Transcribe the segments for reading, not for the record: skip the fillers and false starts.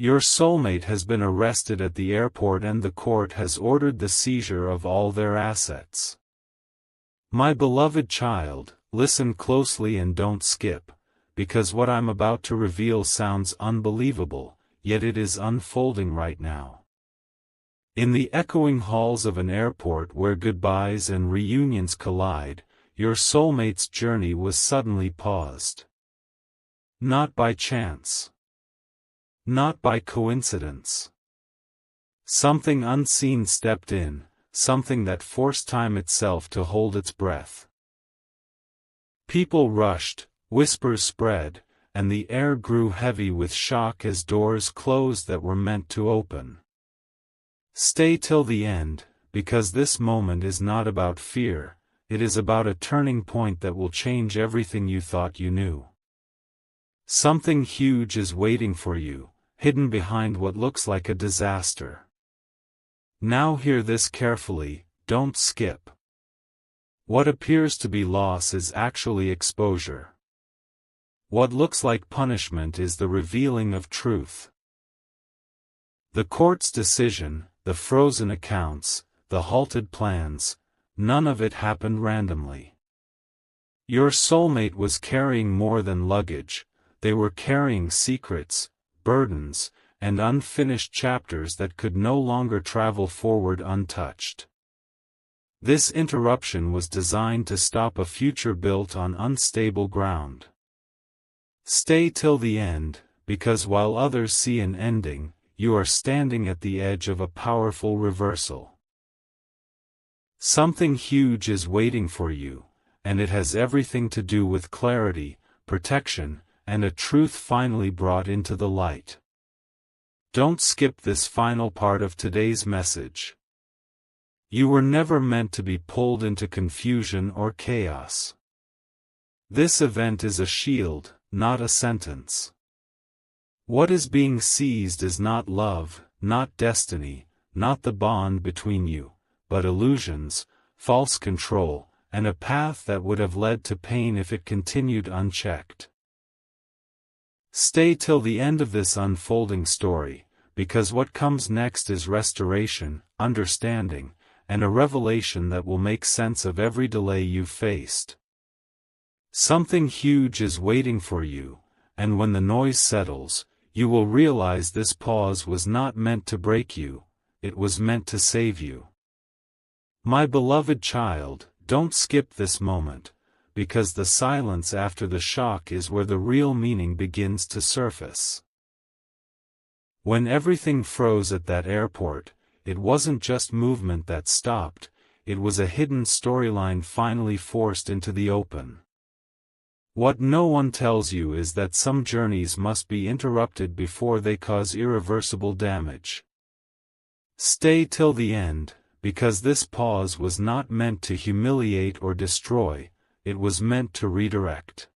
Your soulmate has been arrested at the airport and the court has ordered the seizure of all their assets. My beloved child, listen closely and don't skip, because what I'm about to reveal sounds unbelievable, yet it is unfolding right now. In the echoing halls of an airport where goodbyes and reunions collide, your soulmate's journey was suddenly paused. Not by chance. Not by coincidence. Something unseen stepped in, something that forced time itself to hold its breath. People rushed, whispers spread, and the air grew heavy with shock as doors closed that were meant to open. Stay till the end, because this moment is not about fear, it is about a turning point that will change everything you thought you knew. Something huge is waiting for you, hidden behind what looks like a disaster. Now hear this carefully, don't skip. What appears to be loss is actually exposure. What looks like punishment is the revealing of truth. The court's decision, the frozen accounts, the halted plans, none of it happened randomly. Your soulmate was carrying more than luggage, they were carrying secrets, burdens, and unfinished chapters that could no longer travel forward untouched. This interruption was designed to stop a future built on unstable ground. Stay till the end, because while others see an ending, you are standing at the edge of a powerful reversal. Something huge is waiting for you, and it has everything to do with clarity, protection, and a truth finally brought into the light. Don't skip this final part of today's message. You were never meant to be pulled into confusion or chaos. This event is a shield, not a sentence. What is being seized is not love, not destiny, not the bond between you, but illusions, false control, and a path that would have led to pain if it continued unchecked. Stay till the end of this unfolding story, because what comes next is restoration, understanding, and a revelation that will make sense of every delay you've faced. Something huge is waiting for you, and when the noise settles, you will realize this pause was not meant to break you, it was meant to save you. My beloved child, don't skip this moment, because the silence after the shock is where the real meaning begins to surface. When everything froze at that airport, it wasn't just movement that stopped, it was a hidden storyline finally forced into the open. What no one tells you is that some journeys must be interrupted before they cause irreversible damage. Stay till the end, because this pause was not meant to humiliate or destroy, it was meant to redirect.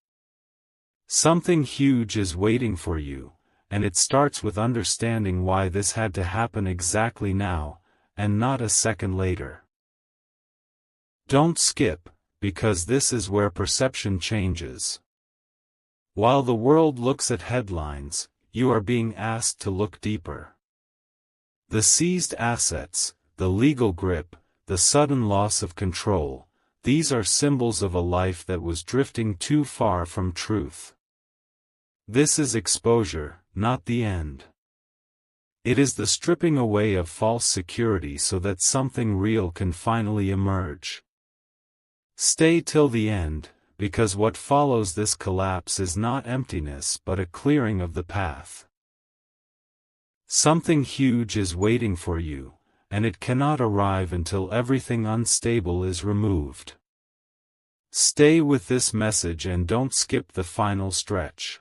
Something huge is waiting for you, and it starts with understanding why this had to happen exactly now, and not a second later. Don't skip, because this is where perception changes. While the world looks at headlines, you are being asked to look deeper. The seized assets, the legal grip, the sudden loss of control, these are symbols of a life that was drifting too far from truth. This is exposure, not the end. It is the stripping away of false security so that something real can finally emerge. Stay till the end, because what follows this collapse is not emptiness but a clearing of the path. Something huge is waiting for you, and it cannot arrive until everything unstable is removed. Stay with this message and don't skip the final stretch.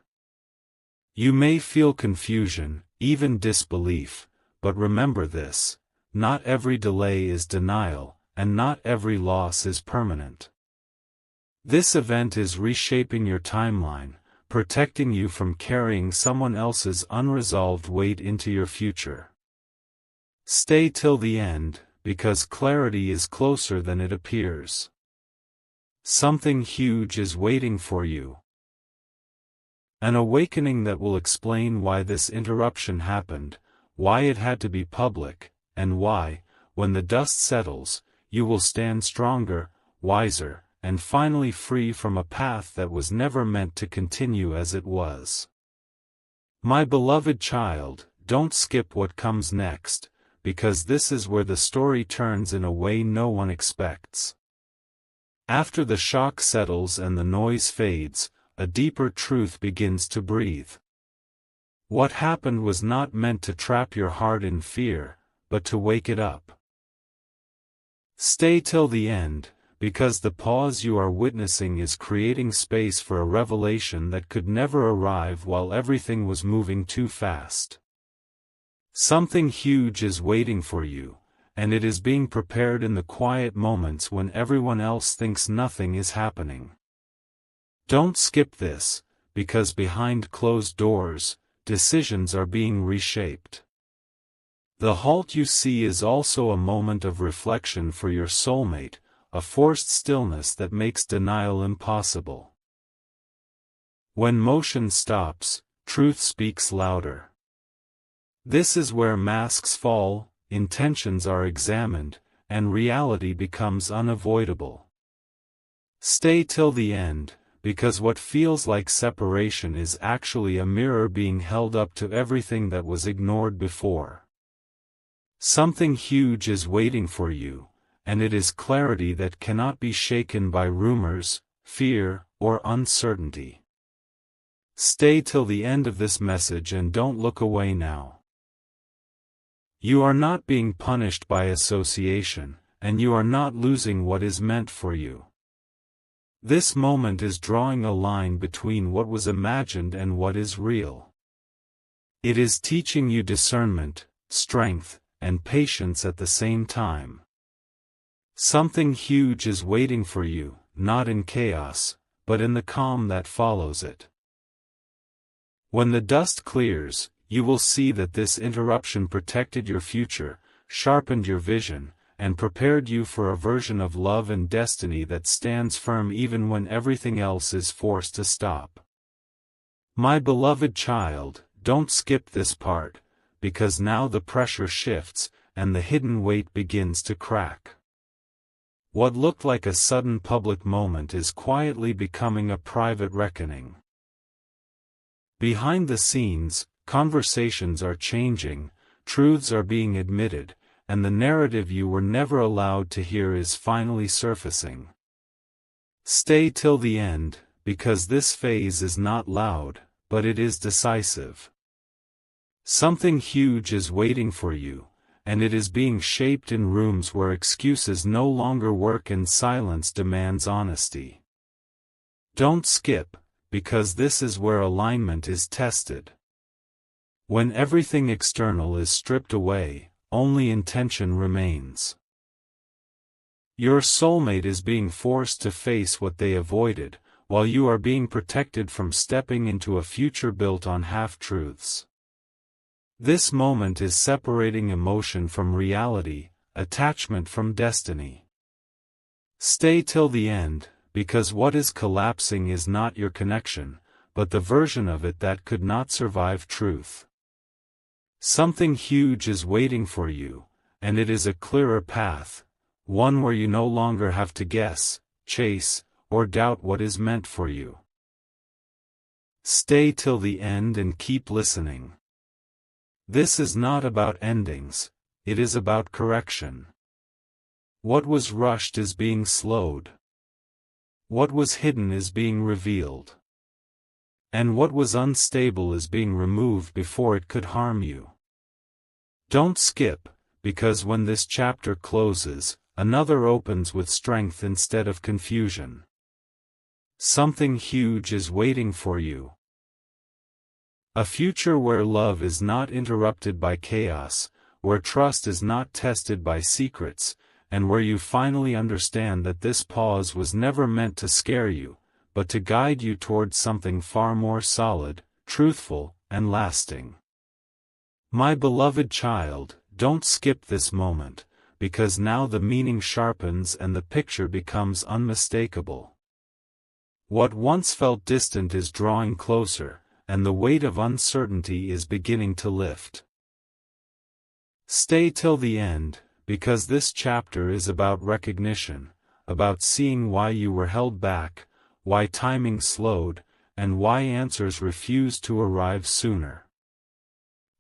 You may feel confusion, even disbelief, but remember this: not every delay is denial, and not every loss is permanent. This event is reshaping your timeline, protecting you from carrying someone else's unresolved weight into your future. Stay till the end, because clarity is closer than it appears. Something huge is waiting for you. An awakening that will explain why this interruption happened, why it had to be public, and why, when the dust settles, you will stand stronger, wiser, and finally free from a path that was never meant to continue as it was. My beloved child, don't skip what comes next, because this is where the story turns in a way no one expects. After the shock settles and the noise fades, a deeper truth begins to breathe. What happened was not meant to trap your heart in fear, but to wake it up. Stay till the end, because the pause you are witnessing is creating space for a revelation that could never arrive while everything was moving too fast. Something huge is waiting for you, and it is being prepared in the quiet moments when everyone else thinks nothing is happening. Don't skip this, because behind closed doors, decisions are being reshaped. The halt you see is also a moment of reflection for your soulmate, a forced stillness that makes denial impossible. When motion stops, truth speaks louder. This is where masks fall, intentions are examined, and reality becomes unavoidable. Stay till the end, because what feels like separation is actually a mirror being held up to everything that was ignored before. Something huge is waiting for you, and it is clarity that cannot be shaken by rumors, fear, or uncertainty. Stay till the end of this message and don't look away now. You are not being punished by association, and you are not losing what is meant for you. This moment is drawing a line between what was imagined and what is real. It is teaching you discernment, strength, and patience at the same time. Something huge is waiting for you, not in chaos, but in the calm that follows it. When the dust clears, you will see that this interruption protected your future, sharpened your vision, and prepared you for a version of love and destiny that stands firm even when everything else is forced to stop. My beloved child, don't skip this part, because now the pressure shifts, and the hidden weight begins to crack. What looked like a sudden public moment is quietly becoming a private reckoning. Behind the scenes, conversations are changing, truths are being admitted, and the narrative you were never allowed to hear is finally surfacing. Stay till the end, because this phase is not loud, but it is decisive. Something huge is waiting for you, and it is being shaped in rooms where excuses no longer work and silence demands honesty. Don't skip, because this is where alignment is tested. When everything external is stripped away, only intention remains. Your soulmate is being forced to face what they avoided, while you are being protected from stepping into a future built on half-truths. This moment is separating emotion from reality, attachment from destiny. Stay till the end, because what is collapsing is not your connection, but the version of it that could not survive truth. Something huge is waiting for you, and it is a clearer path, one where you no longer have to guess, chase, or doubt what is meant for you. Stay till the end and keep listening. This is not about endings, it is about correction. What was rushed is being slowed. What was hidden is being revealed. And what was unstable is being removed before it could harm you. Don't skip, because when this chapter closes, another opens with strength instead of confusion. Something huge is waiting for you. A future where love is not interrupted by chaos, where trust is not tested by secrets, and where you finally understand that this pause was never meant to scare you, but to guide you towards something far more solid, truthful, and lasting. My beloved child, don't skip this moment, because now the meaning sharpens and the picture becomes unmistakable. What once felt distant is drawing closer, and the weight of uncertainty is beginning to lift. Stay till the end, because this chapter is about recognition, about seeing why you were held back, why timing slowed, and why answers refused to arrive sooner.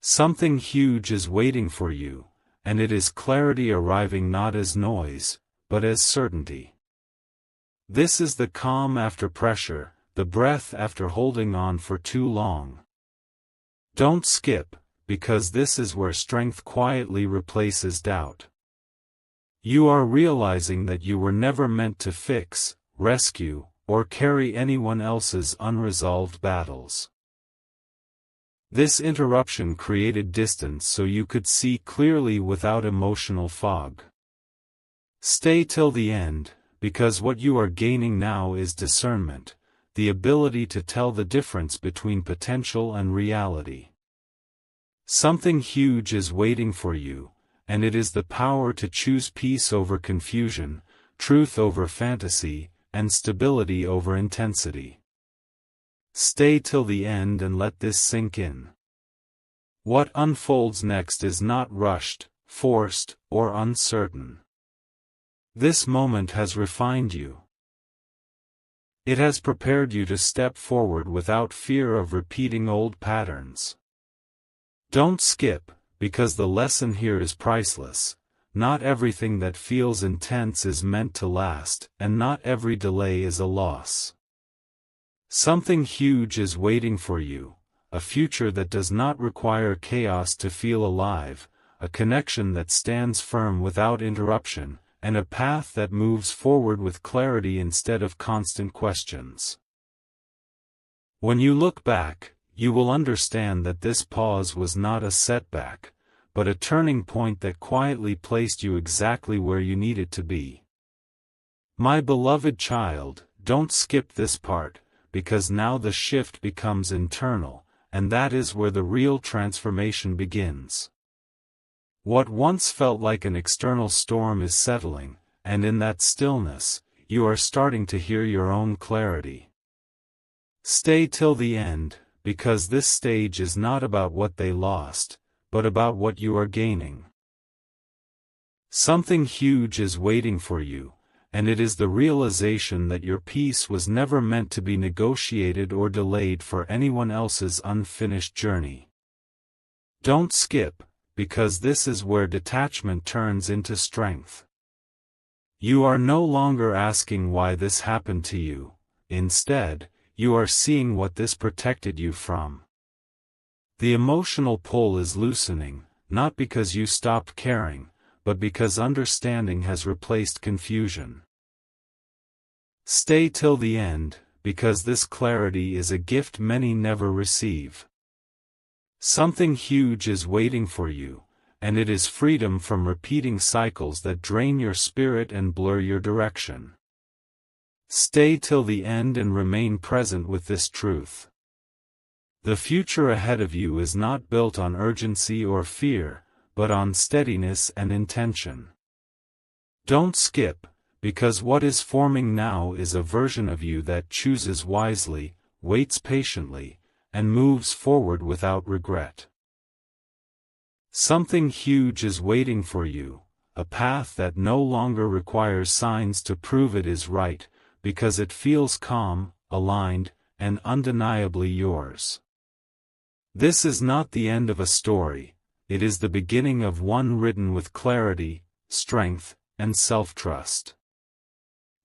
Something huge is waiting for you, and it is clarity arriving not as noise, but as certainty. This is the calm after pressure, the breath after holding on for too long. Don't skip, because this is where strength quietly replaces doubt. You are realizing that you were never meant to fix, rescue, or carry anyone else's unresolved battles. This interruption created distance so you could see clearly without emotional fog. Stay till the end, because what you are gaining now is discernment, the ability to tell the difference between potential and reality. Something huge is waiting for you, and it is the power to choose peace over confusion, truth over fantasy, and stability over intensity. Stay till the end and let this sink in. What unfolds next is not rushed, forced, or uncertain. This moment has refined you. It has prepared you to step forward without fear of repeating old patterns. Don't skip, because the lesson here is priceless. Not everything that feels intense is meant to last, and not every delay is a loss. Something huge is waiting for you, a future that does not require chaos to feel alive, a connection that stands firm without interruption, and a path that moves forward with clarity instead of constant questions. When you look back, you will understand that this pause was not a setback, but a turning point that quietly placed you exactly where you needed to be. My beloved child, don't skip this part, because now the shift becomes internal, and that is where the real transformation begins. What once felt like an external storm is settling, and in that stillness, you are starting to hear your own clarity. Stay till the end, because this stage is not about what they lost, but about what you are gaining. Something huge is waiting for you, and it is the realization that your peace was never meant to be negotiated or delayed for anyone else's unfinished journey. Don't skip, because this is where detachment turns into strength. You are no longer asking why this happened to you. Instead, you are seeing what this protected you from. The emotional pull is loosening, not because you stopped caring, but because understanding has replaced confusion. Stay till the end, because this clarity is a gift many never receive. Something huge is waiting for you, and it is freedom from repeating cycles that drain your spirit and blur your direction. Stay till the end and remain present with this truth. The future ahead of you is not built on urgency or fear, but on steadiness and intention. Don't skip, because what is forming now is a version of you that chooses wisely, waits patiently, and moves forward without regret. Something huge is waiting for you, a path that no longer requires signs to prove it is right, because it feels calm, aligned, and undeniably yours. This is not the end of a story, it is the beginning of one written with clarity, strength, and self-trust.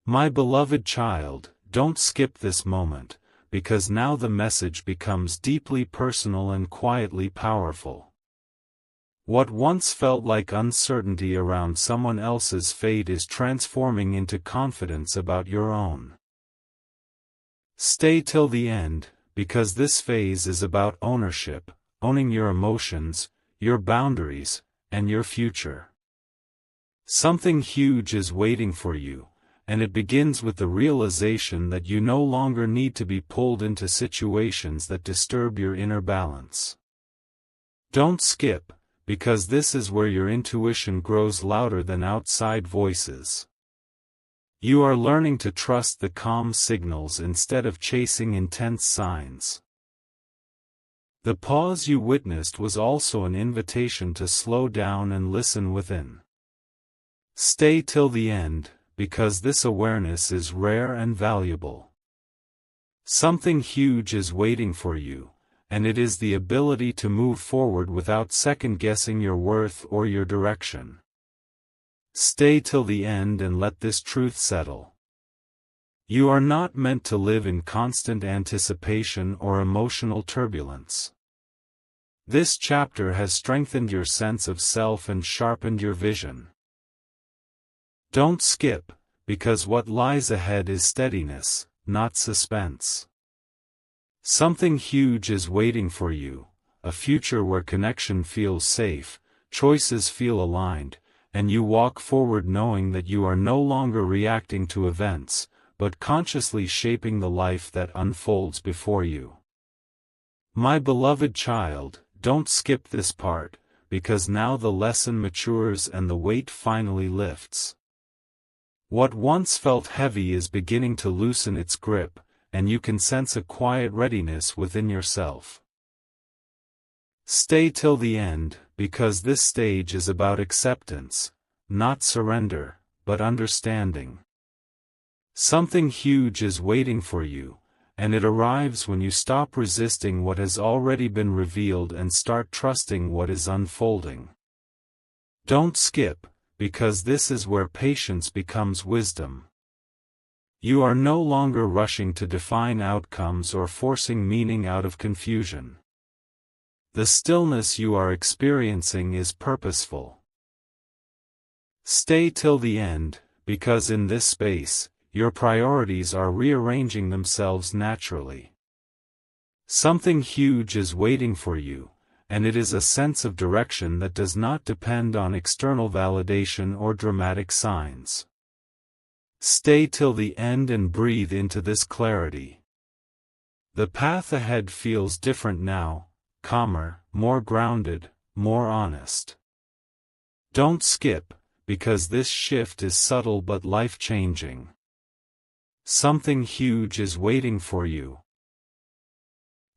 My beloved child, don't skip this moment, because now the message becomes deeply personal and quietly powerful. What once felt like uncertainty around someone else's fate is transforming into confidence about your own. Stay till the end, because this phase is about ownership, owning your emotions, your boundaries, and your future. Something huge is waiting for you, and it begins with the realization that you no longer need to be pulled into situations that disturb your inner balance. Don't skip, because this is where your intuition grows louder than outside voices. You are learning to trust the calm signals instead of chasing intense signs. The pause you witnessed was also an invitation to slow down and listen within. Stay till the end, because this awareness is rare and valuable. Something huge is waiting for you, and it is the ability to move forward without second-guessing your worth or your direction. Stay till the end and let this truth settle. You are not meant to live in constant anticipation or emotional turbulence. This chapter has strengthened your sense of self and sharpened your vision. Don't skip, because what lies ahead is steadiness, not suspense. Something huge is waiting for you, a future where connection feels safe, choices feel aligned, and you walk forward knowing that you are no longer reacting to events, but consciously shaping the life that unfolds before you. My beloved child, don't skip this part, because now the lesson matures and the weight finally lifts. What once felt heavy is beginning to loosen its grip, and you can sense a quiet readiness within yourself. Stay till the end, because this stage is about acceptance, not surrender, but understanding. Something huge is waiting for you, and it arrives when you stop resisting what has already been revealed and start trusting what is unfolding. Don't skip, because this is where patience becomes wisdom. You are no longer rushing to define outcomes or forcing meaning out of confusion. The stillness you are experiencing is purposeful. Stay till the end, because in this space, your priorities are rearranging themselves naturally. Something huge is waiting for you, and it is a sense of direction that does not depend on external validation or dramatic signs. Stay till the end and breathe into this clarity. The path ahead feels different now, calmer, more grounded, more honest. Don't skip, because this shift is subtle but life-changing. Something huge is waiting for you.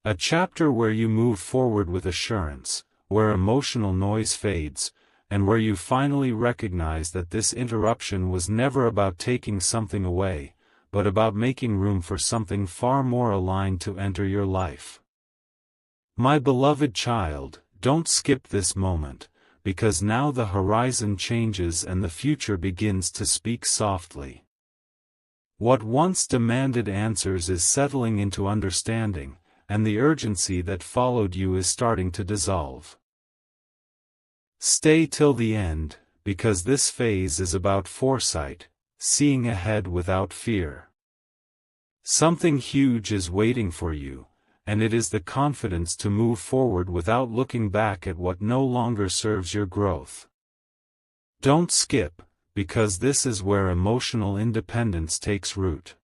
A chapter where you move forward with assurance, where emotional noise fades, and where you finally recognize that this interruption was never about taking something away, but about making room for something far more aligned to enter your life. My beloved child, don't skip this moment, because now the horizon changes and the future begins to speak softly. What once demanded answers is settling into understanding, and the urgency that followed you is starting to dissolve. Stay till the end, because this phase is about foresight, seeing ahead without fear. Something huge is waiting for you, and it is the confidence to move forward without looking back at what no longer serves your growth. Don't skip, because this is where emotional independence takes root.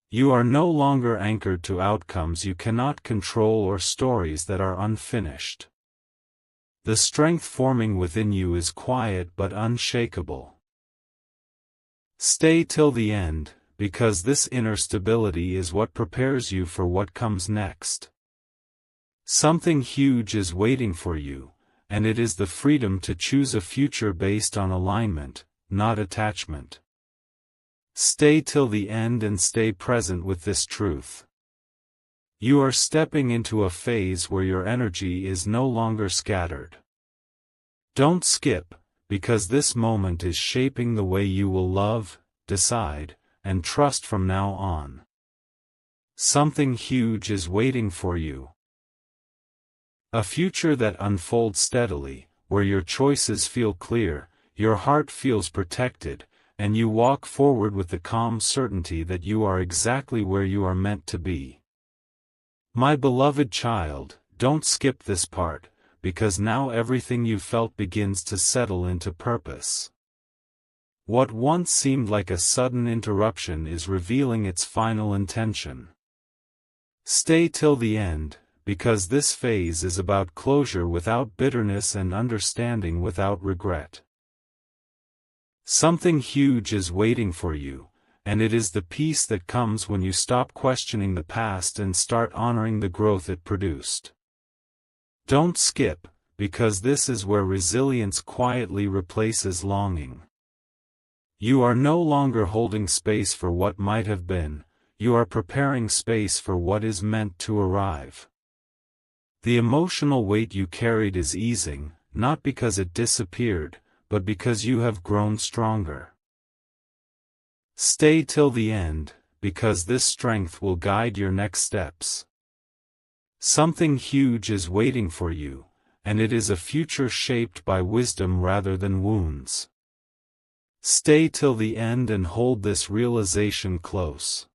You are no longer anchored to outcomes you cannot control or stories that are unfinished. The strength forming within you is quiet but unshakable. Stay till the end, because this inner stability is what prepares you for what comes next. Something huge is waiting for you, and it is the freedom to choose a future based on alignment, not attachment. Stay till the end and stay present with this truth. You are stepping into a phase where your energy is no longer scattered. Don't skip, because this moment is shaping the way you will love, decide, and trust from now on. Something huge is waiting for you. A future that unfolds steadily, where your choices feel clear, your heart feels protected, and you walk forward with the calm certainty that you are exactly where you are meant to be. My beloved child, don't skip this part, because now everything you felt begins to settle into purpose. What once seemed like a sudden interruption is revealing its final intention. Stay till the end, because this phase is about closure without bitterness and understanding without regret. Something huge is waiting for you, and it is the peace that comes when you stop questioning the past and start honoring the growth it produced. Don't skip, because this is where resilience quietly replaces longing. You are no longer holding space for what might have been, you are preparing space for what is meant to arrive. The emotional weight you carried is easing, not because it disappeared, but because you have grown stronger. Stay till the end, because this strength will guide your next steps. Something huge is waiting for you, and it is a future shaped by wisdom rather than wounds. Stay till the end and hold this realization close.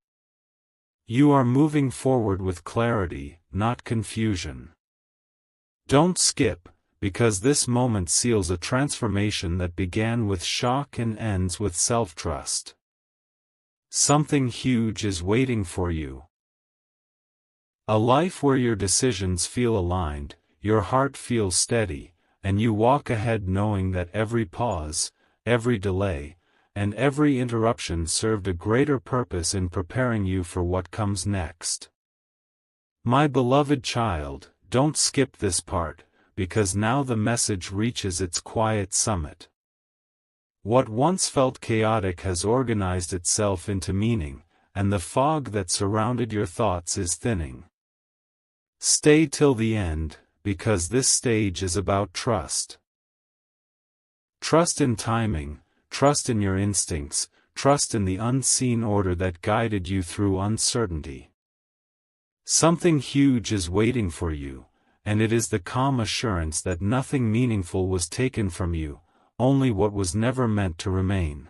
You are moving forward with clarity, not confusion. Don't skip, because this moment seals a transformation that began with shock and ends with self-trust. Something huge is waiting for you. A life where your decisions feel aligned, your heart feels steady, and you walk ahead knowing that every pause, every delay, and every interruption served a greater purpose in preparing you for what comes next. My beloved child, don't skip this part, because now the message reaches its quiet summit. What once felt chaotic has organized itself into meaning, and the fog that surrounded your thoughts is thinning. Stay till the end, because this stage is about trust. Trust in timing, trust in your instincts, trust in the unseen order that guided you through uncertainty. Something huge is waiting for you, and it is the calm assurance that nothing meaningful was taken from you, only what was never meant to remain.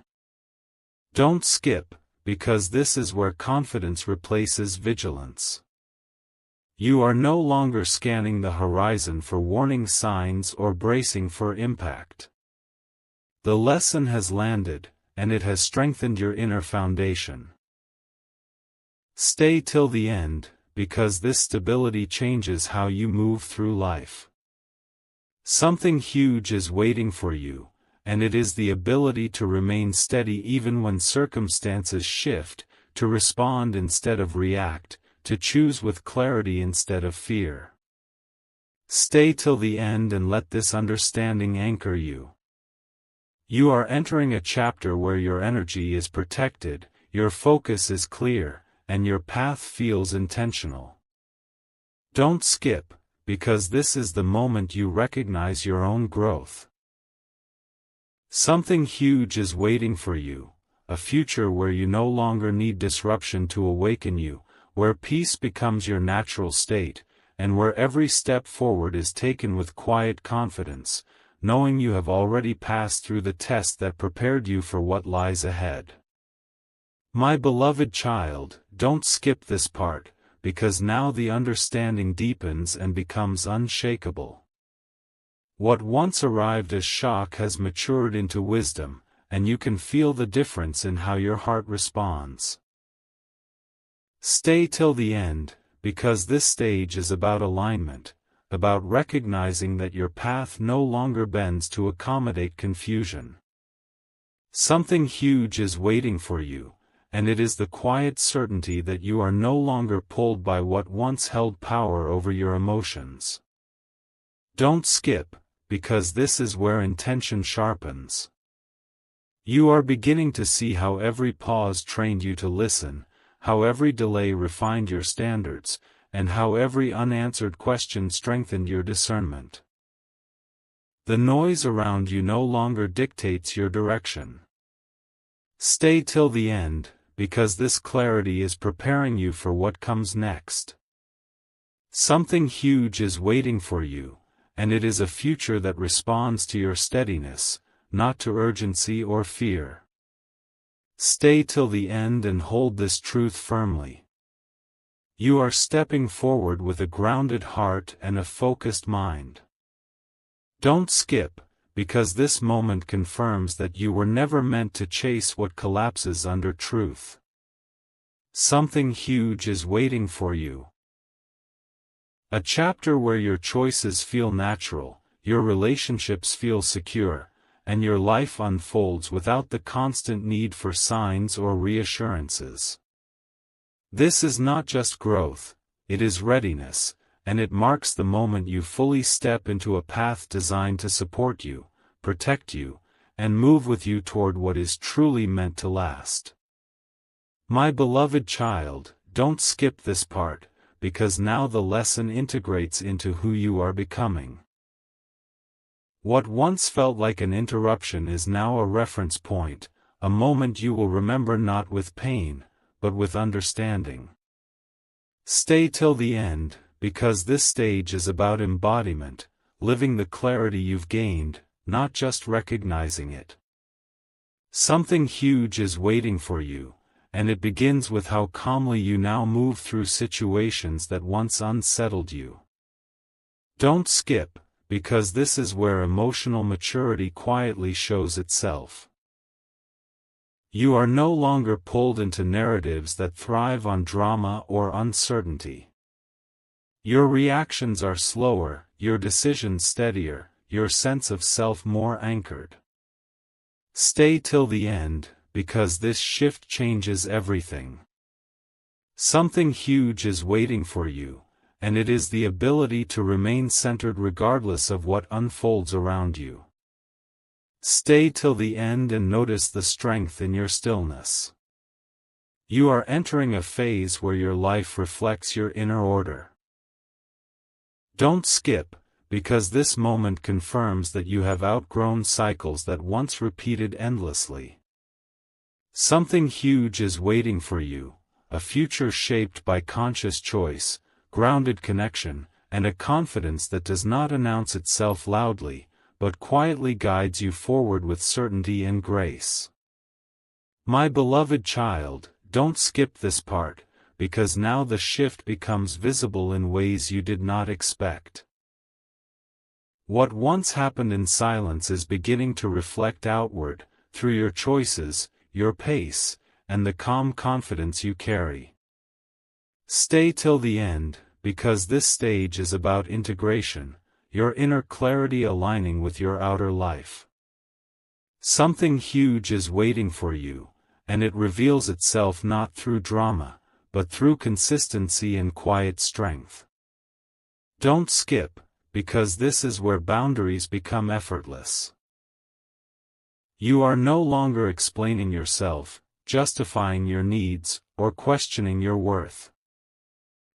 Don't skip, because this is where confidence replaces vigilance. You are no longer scanning the horizon for warning signs or bracing for impact. The lesson has landed, and it has strengthened your inner foundation. Stay till the end, because this stability changes how you move through life. Something huge is waiting for you, and it is the ability to remain steady even when circumstances shift, to respond instead of react, to choose with clarity instead of fear. Stay till the end and let this understanding anchor you. You are entering a chapter where your energy is protected, your focus is clear, and your path feels intentional. Don't skip, because this is the moment you recognize your own growth. Something huge is waiting for you, a future where you no longer need disruption to awaken you, where peace becomes your natural state, and where every step forward is taken with quiet confidence, knowing you have already passed through the test that prepared you for what lies ahead. My beloved child, don't skip this part, because now the understanding deepens and becomes unshakable. What once arrived as shock has matured into wisdom, and you can feel the difference in how your heart responds. Stay till the end, because this stage is about alignment, about recognizing that your path no longer bends to accommodate confusion. Something huge is waiting for you, and it is the quiet certainty that you are no longer pulled by what once held power over your emotions. Don't skip, because this is where intention sharpens. You are beginning to see how every pause trained you to listen, how every delay refined your standards, and how every unanswered question strengthened your discernment. The noise around you no longer dictates your direction. Stay till the end, because this clarity is preparing you for what comes next. Something huge is waiting for you, and it is a future that responds to your steadiness, not to urgency or fear. Stay till the end and hold this truth firmly. You are stepping forward with a grounded heart and a focused mind. Don't skip, because this moment confirms that you were never meant to chase what collapses under truth. Something huge is waiting for you. A chapter where your choices feel natural, your relationships feel secure, and your life unfolds without the constant need for signs or reassurances. This is not just growth, it is readiness, and it marks the moment you fully step into a path designed to support you, protect you, and move with you toward what is truly meant to last. My beloved child, don't skip this part, because now the lesson integrates into who you are becoming. What once felt like an interruption is now a reference point, a moment you will remember not with pain, but with understanding. Stay till the end, because this stage is about embodiment, living the clarity you've gained, not just recognizing it. Something huge is waiting for you, and it begins with how calmly you now move through situations that once unsettled you. Don't skip, because this is where emotional maturity quietly shows itself. You are no longer pulled into narratives that thrive on drama or uncertainty. Your reactions are slower, your decisions steadier, your sense of self more anchored. Stay till the end, because this shift changes everything. Something huge is waiting for you, and it is the ability to remain centered regardless of what unfolds around you. Stay till the end and notice the strength in your stillness. You are entering a phase where your life reflects your inner order. Don't skip, because this moment confirms that you have outgrown cycles that once repeated endlessly. Something huge is waiting for you, a future shaped by conscious choice, grounded connection, and a confidence that does not announce itself loudly, but quietly guides you forward with certainty and grace. My beloved child, don't skip this part, because now the shift becomes visible in ways you did not expect. What once happened in silence is beginning to reflect outward, through your choices, your pace, and the calm confidence you carry. Stay till the end, because this stage is about integration, your inner clarity aligning with your outer life. Something huge is waiting for you, and it reveals itself not through drama, but through consistency and quiet strength. Don't skip, because this is where boundaries become effortless. You are no longer explaining yourself, justifying your needs, or questioning your worth.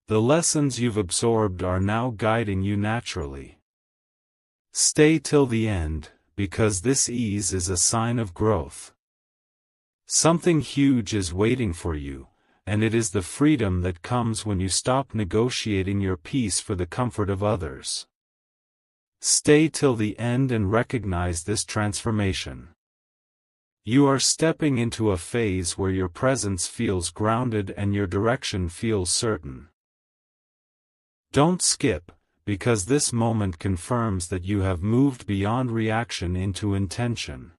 The lessons you've absorbed are now guiding you naturally. Stay till the end, because this ease is a sign of growth. Something huge is waiting for you, and it is the freedom that comes when you stop negotiating your peace for the comfort of others. Stay till the end and recognize this transformation. You are stepping into a phase where your presence feels grounded and your direction feels certain. Don't skip, because this moment confirms that you have moved beyond reaction into intention.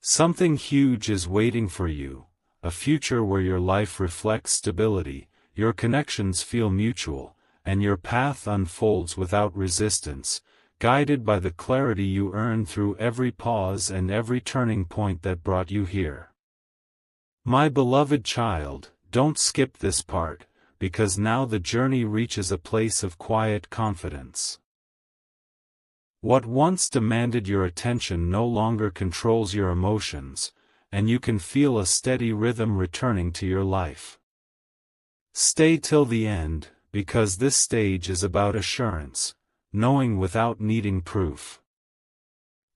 Something huge is waiting for you, a future where your life reflects stability, your connections feel mutual, and your path unfolds without resistance, guided by the clarity you earn through every pause and every turning point that brought you here. My beloved child, don't skip this part, because now the journey reaches a place of quiet confidence. What once demanded your attention no longer controls your emotions, and you can feel a steady rhythm returning to your life. Stay till the end, because this stage is about assurance, knowing without needing proof.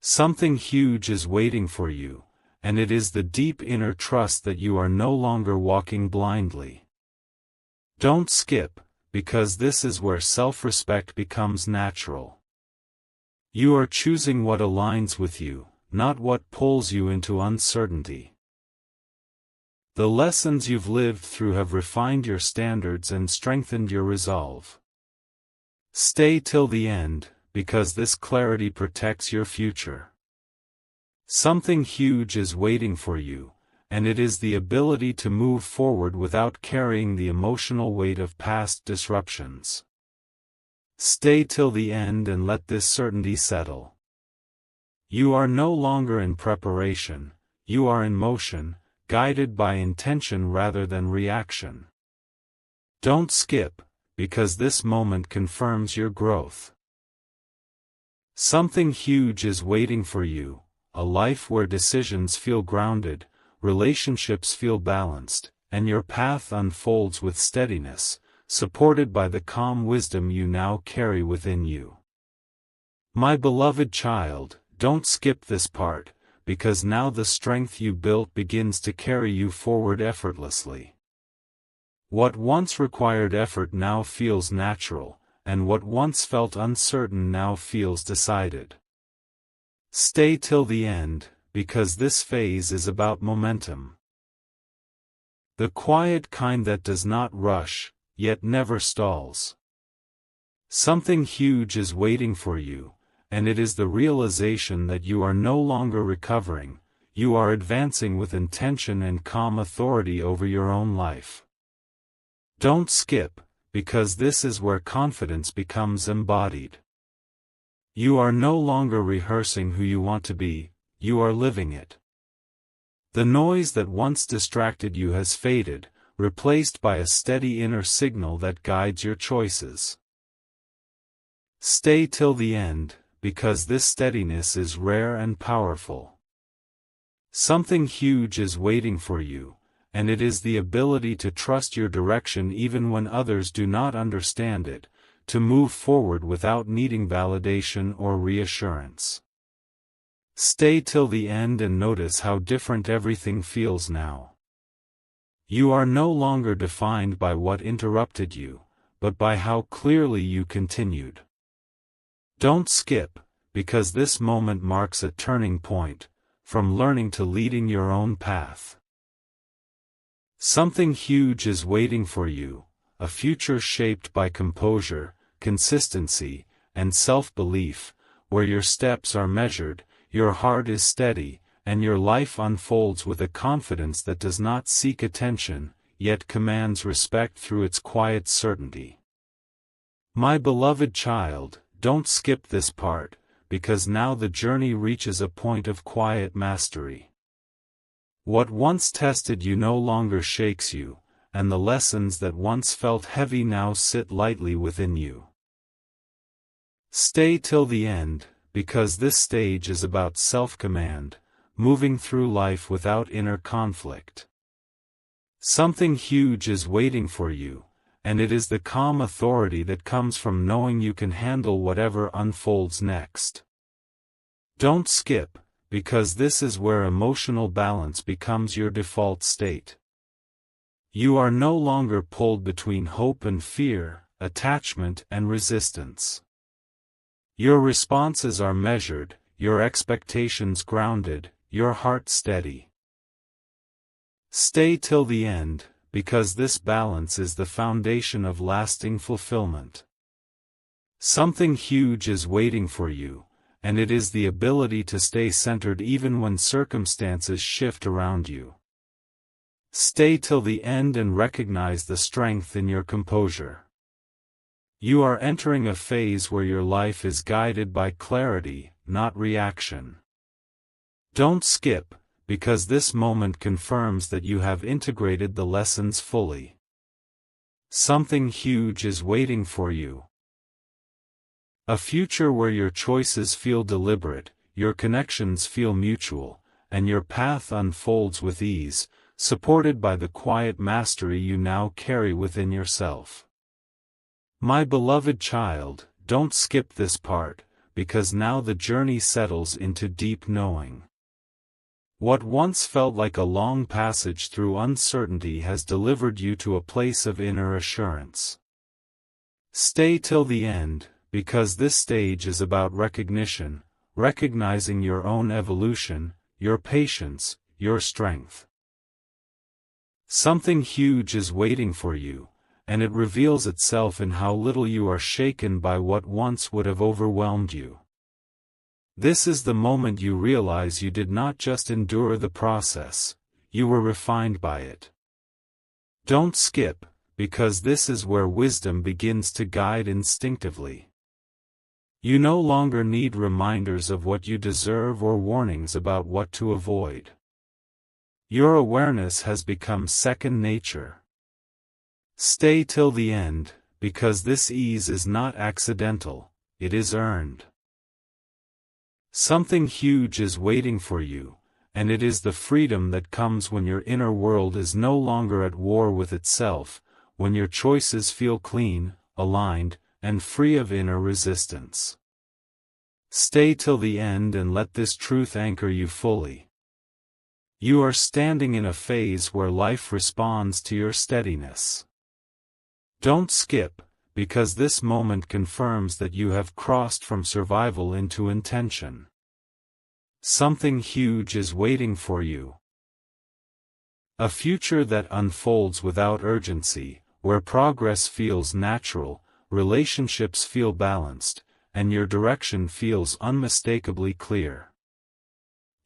Something huge is waiting for you, and it is the deep inner trust that you are no longer walking blindly. Don't skip, because this is where self-respect becomes natural. You are choosing what aligns with you, not what pulls you into uncertainty. The lessons you've lived through have refined your standards and strengthened your resolve. Stay till the end, because this clarity protects your future. Something huge is waiting for you, and it is the ability to move forward without carrying the emotional weight of past disruptions. Stay till the end and let this certainty settle. You are no longer in preparation, you are in motion, guided by intention rather than reaction. Don't skip, because this moment confirms your growth. Something huge is waiting for you, a life where decisions feel grounded, relationships feel balanced, and your path unfolds with steadiness, supported by the calm wisdom you now carry within you. My beloved child, don't skip this part, because now the strength you built begins to carry you forward effortlessly. What once required effort now feels natural, and what once felt uncertain now feels decided. Stay till the end, because this phase is about momentum. The quiet kind that does not rush, yet never stalls. Something huge is waiting for you, and it is the realization that you are no longer recovering, you are advancing with intention and calm authority over your own life. Don't skip, because this is where confidence becomes embodied. You are no longer rehearsing who you want to be, you are living it. The noise that once distracted you has faded, replaced by a steady inner signal that guides your choices. Stay till the end, because this steadiness is rare and powerful. Something huge is waiting for you, and it is the ability to trust your direction even when others do not understand it, to move forward without needing validation or reassurance. Stay till the end and notice how different everything feels now. You are no longer defined by what interrupted you, but by how clearly you continued. Don't skip, because this moment marks a turning point, from learning to leading your own path. Something huge is waiting for you, a future shaped by composure, consistency, and self-belief, where your steps are measured, your heart is steady, and your life unfolds with a confidence that does not seek attention, yet commands respect through its quiet certainty. My beloved child, don't skip this part, because now the journey reaches a point of quiet mastery. What once tested you no longer shakes you, and the lessons that once felt heavy now sit lightly within you. Stay till the end, because this stage is about self-command, moving through life without inner conflict. Something huge is waiting for you, and it is the calm authority that comes from knowing you can handle whatever unfolds next. Don't skip, because this is where emotional balance becomes your default state. You are no longer pulled between hope and fear, attachment and resistance. Your responses are measured, your expectations grounded, your heart steady. Stay till the end, because this balance is the foundation of lasting fulfillment. Something huge is waiting for you, and it is the ability to stay centered even when circumstances shift around you. Stay till the end and recognize the strength in your composure. You are entering a phase where your life is guided by clarity, not reaction. Don't skip, because this moment confirms that you have integrated the lessons fully. Something huge is waiting for you. A future where your choices feel deliberate, your connections feel mutual, and your path unfolds with ease, supported by the quiet mastery you now carry within yourself. My beloved child, don't skip this part, because now the journey settles into deep knowing. What once felt like a long passage through uncertainty has delivered you to a place of inner assurance. Stay till the end, because this stage is about recognition, recognizing your own evolution, your patience, your strength. Something huge is waiting for you, and it reveals itself in how little you are shaken by what once would have overwhelmed you. This is the moment you realize you did not just endure the process, you were refined by it. Don't skip, because this is where wisdom begins to guide instinctively. You no longer need reminders of what you deserve or warnings about what to avoid. Your awareness has become second nature. Stay till the end, because this ease is not accidental, it is earned. Something huge is waiting for you, and it is the freedom that comes when your inner world is no longer at war with itself, when your choices feel clean, aligned, and free of inner resistance. Stay till the end and let this truth anchor you fully. You are standing in a phase where life responds to your steadiness. Don't skip, because this moment confirms that you have crossed from survival into intention. Something huge is waiting for you. A future that unfolds without urgency, where progress feels natural, relationships feel balanced, and your direction feels unmistakably clear.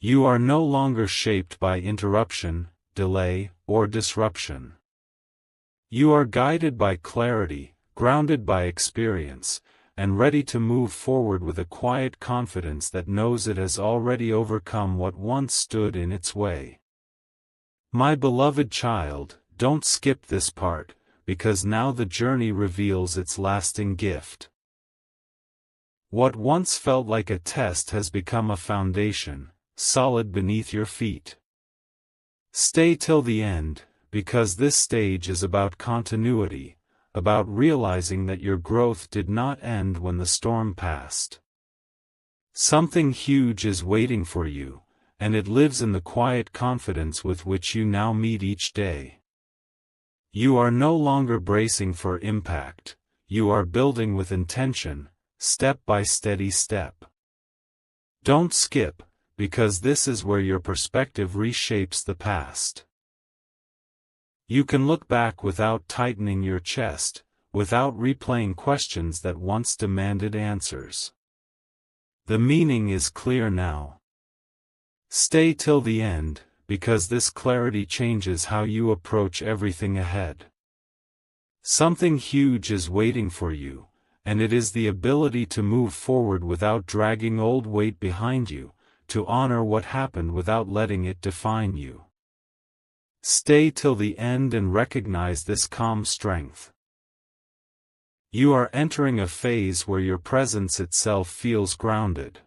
You are no longer shaped by interruption, delay, or disruption. You are guided by clarity, grounded by experience, and ready to move forward with a quiet confidence that knows it has already overcome what once stood in its way. My beloved child, don't skip this part, because now the journey reveals its lasting gift. What once felt like a test has become a foundation, solid beneath your feet. Stay till the end, because this stage is about continuity, about realizing that your growth did not end when the storm passed. Something huge is waiting for you, and it lives in the quiet confidence with which you now meet each day. You are no longer bracing for impact, you are building with intention, step by steady step. Don't skip, because this is where your perspective reshapes the past. You can look back without tightening your chest, without replaying questions that once demanded answers. The meaning is clear now. Stay till the end, because this clarity changes how you approach everything ahead. Something huge is waiting for you, and it is the ability to move forward without dragging old weight behind you, to honor what happened without letting it define you. Stay till the end and recognize this calm strength. You are entering a phase where your presence itself feels grounded.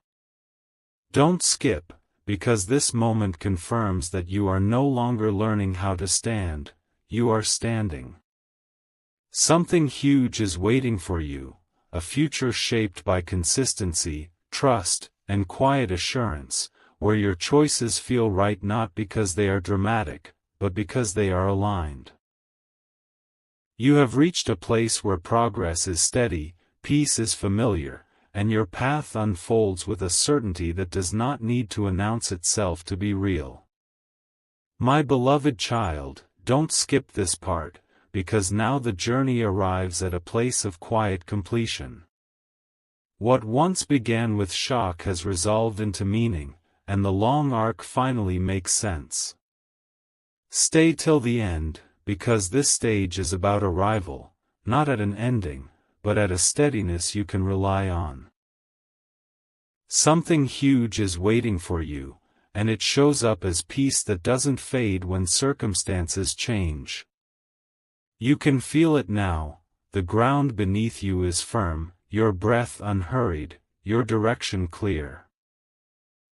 Don't skip, because this moment confirms that you are no longer learning how to stand, you are standing. Something huge is waiting for you, a future shaped by consistency, trust, and quiet assurance, where your choices feel right not because they are dramatic, but because they are aligned. You have reached a place where progress is steady, peace is familiar, and your path unfolds with a certainty that does not need to announce itself to be real. My beloved child, don't skip this part, because now the journey arrives at a place of quiet completion. What once began with shock has resolved into meaning, and the long arc finally makes sense. Stay till the end, because this stage is about arrival, not at an ending, but at a steadiness you can rely on. Something huge is waiting for you, and it shows up as peace that doesn't fade when circumstances change. You can feel it now, the ground beneath you is firm, your breath unhurried, your direction clear.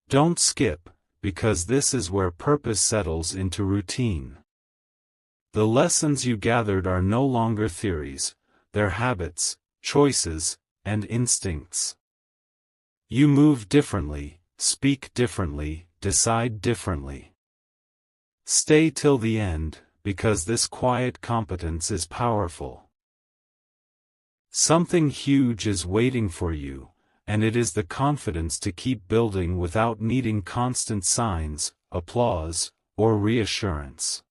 Don't skip, because this is where purpose settles into routine. The lessons you gathered are no longer theories, they're habits, choices, and instincts. You move differently, speak differently, decide differently. Stay till the end, because this quiet competence is powerful. Something huge is waiting for you, and it is the confidence to keep building without needing constant signs, applause, or reassurance.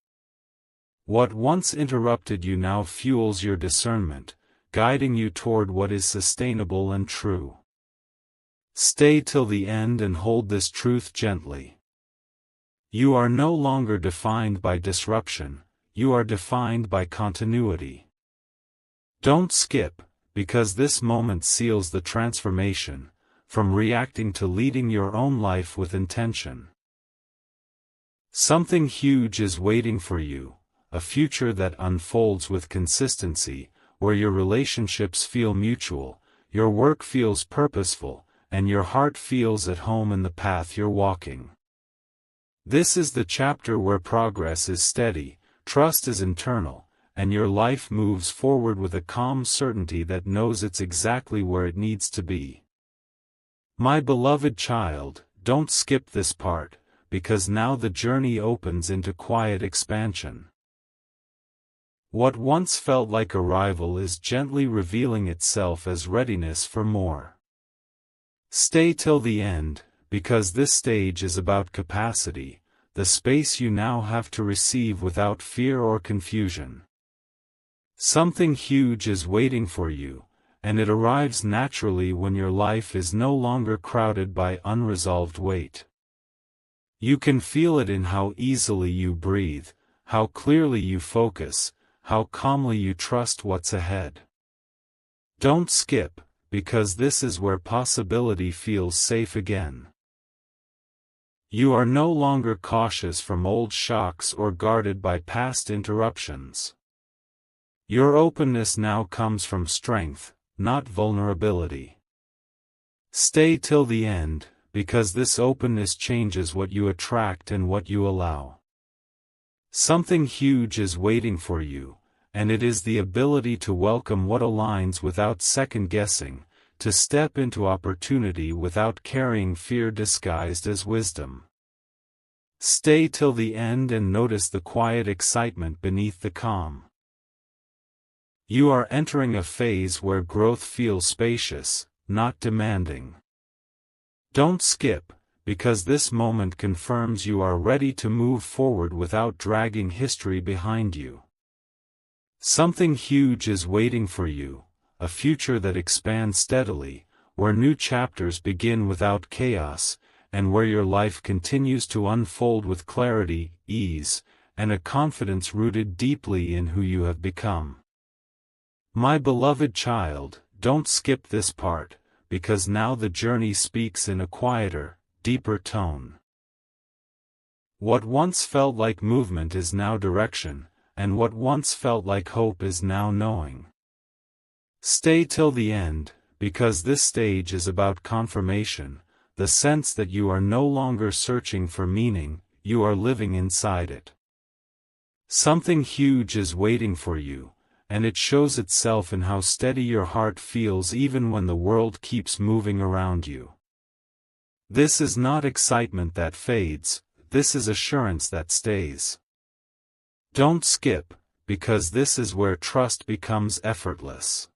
What once interrupted you now fuels your discernment, guiding you toward what is sustainable and true. Stay till the end and hold this truth gently. You are no longer defined by disruption, you are defined by continuity. Don't skip, because this moment seals the transformation, from reacting to leading your own life with intention. Something huge is waiting for you, a future that unfolds with consistency, where your relationships feel mutual, your work feels purposeful, and your heart feels at home in the path you're walking. This is the chapter where progress is steady, trust is internal, and your life moves forward with a calm certainty that knows it's exactly where it needs to be. My beloved child, don't skip this part, because now the journey opens into quiet expansion. What once felt like arrival is gently revealing itself as readiness for more. Stay till the end, because this stage is about capacity, the space you now have to receive without fear or confusion. Something huge is waiting for you, and it arrives naturally when your life is no longer crowded by unresolved weight. You can feel it in how easily you breathe, how clearly you focus, how calmly you trust what's ahead. Don't skip, because this is where possibility feels safe again. You are no longer cautious from old shocks or guarded by past interruptions. Your openness now comes from strength, not vulnerability. Stay till the end, because this openness changes what you attract and what you allow. Something huge is waiting for you, and it is the ability to welcome what aligns without second-guessing, to step into opportunity without carrying fear disguised as wisdom. Stay till the end and notice the quiet excitement beneath the calm. You are entering a phase where growth feels spacious, not demanding. Don't skip, because this moment confirms you are ready to move forward without dragging history behind you. Something huge is waiting for you, a future that expands steadily, where new chapters begin without chaos, and where your life continues to unfold with clarity, ease, and a confidence rooted deeply in who you have become. My beloved child, don't skip this part, because now the journey speaks in a quieter, deeper tone. What once felt like movement is now direction, and what once felt like hope is now knowing. Stay till the end, because this stage is about confirmation, the sense that you are no longer searching for meaning, you are living inside it. Something huge is waiting for you, and it shows itself in how steady your heart feels even when the world keeps moving around you. This is not excitement that fades, this is assurance that stays. Don't skip, because this is where trust becomes effortless.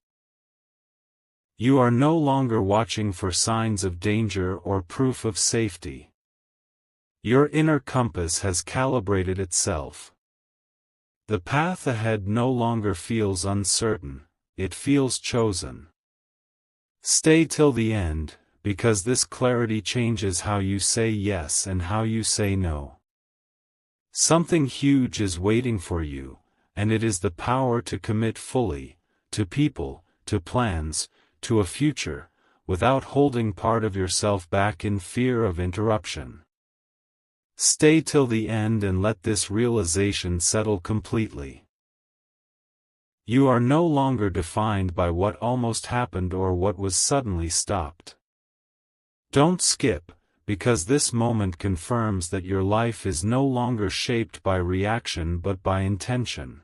You are no longer watching for signs of danger or proof of safety. Your inner compass has calibrated itself. The path ahead no longer feels uncertain, it feels chosen. Stay till the end, because this clarity changes how you say yes and how you say no. Something huge is waiting for you, and it is the power to commit fully, to people, to plans, to a future, without holding part of yourself back in fear of interruption. Stay till the end and let this realization settle completely. You are no longer defined by what almost happened or what was suddenly stopped. Don't skip, because this moment confirms that your life is no longer shaped by reaction but by intention.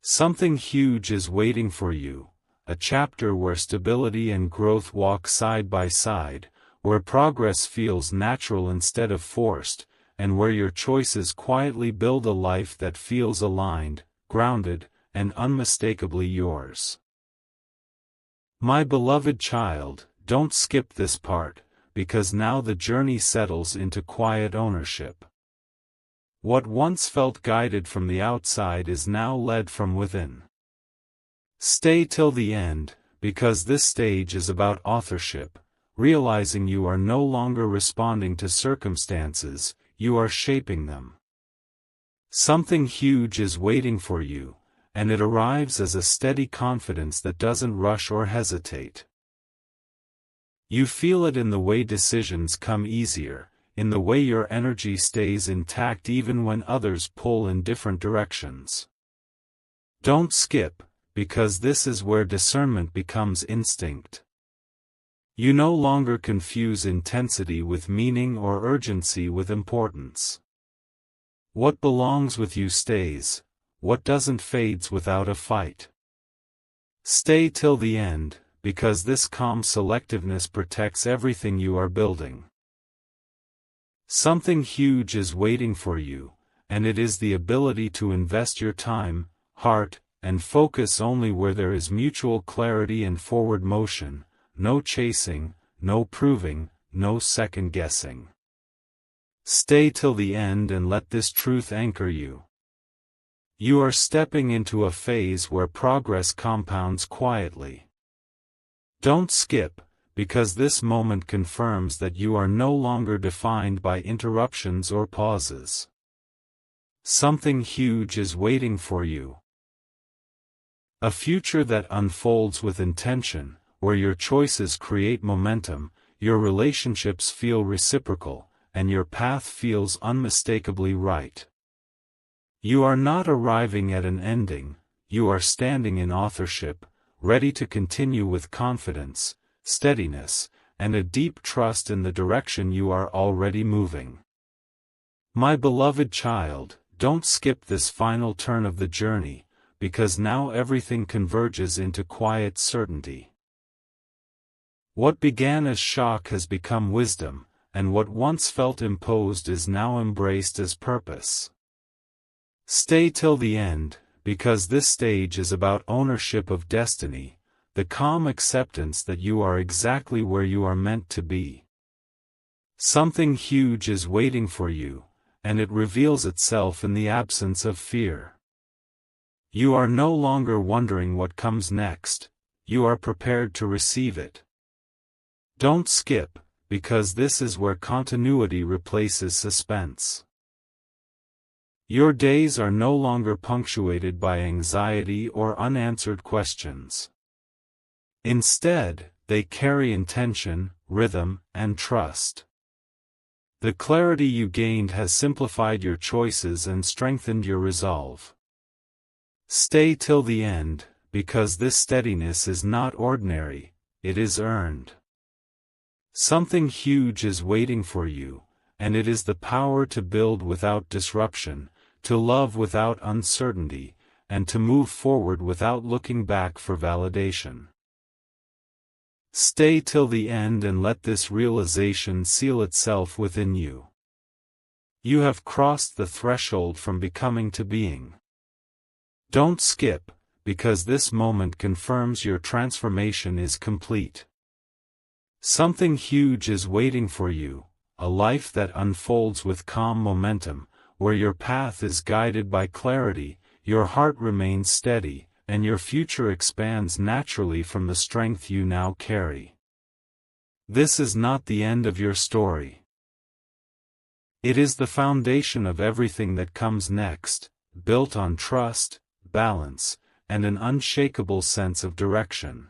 Something huge is waiting for you, a chapter where stability and growth walk side by side, where progress feels natural instead of forced, and where your choices quietly build a life that feels aligned, grounded, and unmistakably yours. My beloved child, don't skip this part, because now the journey settles into quiet ownership. What once felt guided from the outside is now led from within. Stay till the end, because this stage is about authorship, realizing you are no longer responding to circumstances, you are shaping them. Something huge is waiting for you, and it arrives as a steady confidence that doesn't rush or hesitate. You feel it in the way decisions come easier, in the way your energy stays intact even when others pull in different directions. Don't skip, because this is where discernment becomes instinct. You no longer confuse intensity with meaning or urgency with importance. What belongs with you stays, what doesn't fades without a fight. Stay till the end, because this calm selectiveness protects everything you are building. Something huge is waiting for you, and it is the ability to invest your time, heart, and focus only where there is mutual clarity and forward motion, no chasing, no proving, no second guessing. Stay till the end and let this truth anchor you. You are stepping into a phase where progress compounds quietly. Don't skip, because this moment confirms that you are no longer defined by interruptions or pauses. Something huge is waiting for you. A future that unfolds with intention, where your choices create momentum, your relationships feel reciprocal, and your path feels unmistakably right. You are not arriving at an ending, you are standing in authorship, ready to continue with confidence, steadiness, and a deep trust in the direction you are already moving. My beloved child, don't skip this final turn of the journey, because now everything converges into quiet certainty. What began as shock has become wisdom, and what once felt imposed is now embraced as purpose. Stay till the end, because this stage is about ownership of destiny, the calm acceptance that you are exactly where you are meant to be. Something huge is waiting for you, and it reveals itself in the absence of fear. You are no longer wondering what comes next, you are prepared to receive it. Don't skip, because this is where continuity replaces suspense. Your days are no longer punctuated by anxiety or unanswered questions. Instead, they carry intention, rhythm, and trust. The clarity you gained has simplified your choices and strengthened your resolve. Stay till the end, because this steadiness is not ordinary, it is earned. Something huge is waiting for you, and it is the power to build without disruption, to love without uncertainty, and to move forward without looking back for validation. Stay till the end and let this realization seal itself within you. You have crossed the threshold from becoming to being. Don't skip, because this moment confirms your transformation is complete. Something huge is waiting for you, a life that unfolds with calm momentum, where your path is guided by clarity, your heart remains steady, and your future expands naturally from the strength you now carry. This is not the end of your story. It is the foundation of everything that comes next, built on trust, balance, and an unshakable sense of direction.